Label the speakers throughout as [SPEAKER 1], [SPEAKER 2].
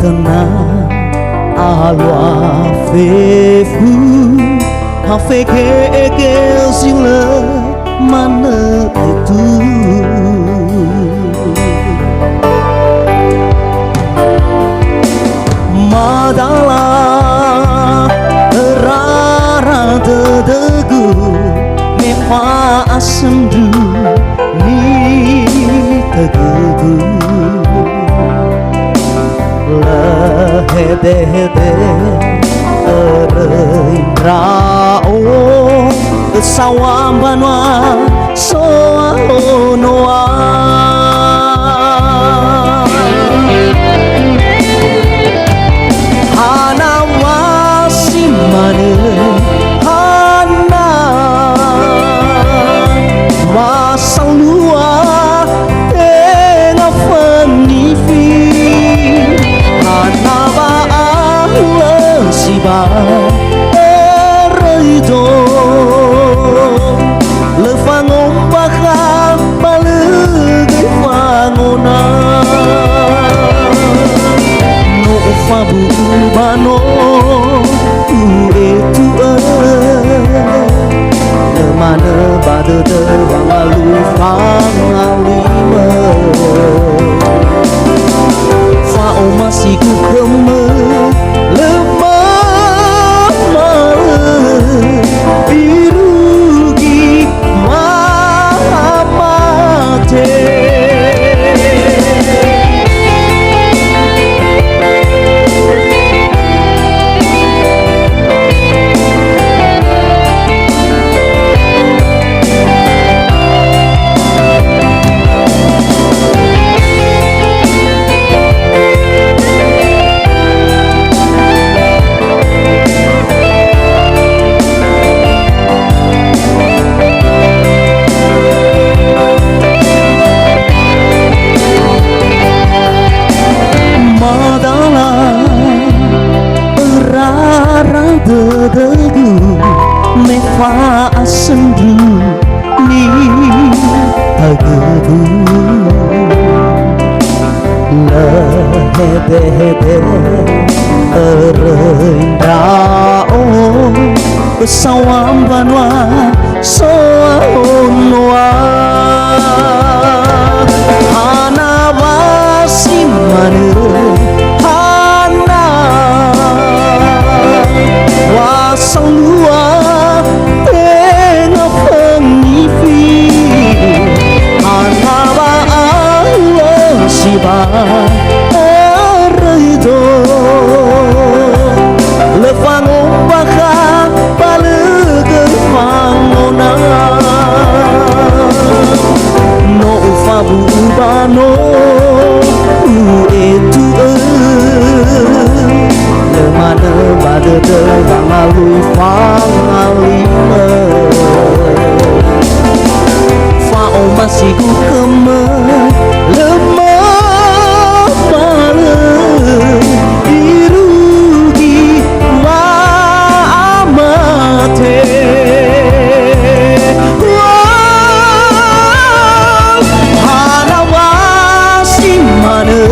[SPEAKER 1] tenang aloa fefu hafe ke sila mana itu madala rara dedegu mefa asendu ni tegudu hede hede rao sawam banwa soa noa hana wasimane hana wasalua tena fanifi hana siba erito le fangong baka balege fangona no fabu bano tu le mana bade de bangalu fangalima fa o masiku keme birugi mamate dedegu mefa asendu ni tagudu la hede hede erendao sawam banwa soa noa hana wasimane wasalua tena penifi anawa Allah siba erito lefango baka balege fangona no fabu bano itu mana bade de bangalu fangalima fa o masiku keme lemah bale birugi mamate hana wasimane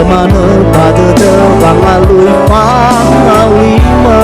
[SPEAKER 1] mana pada de bangalu fangalima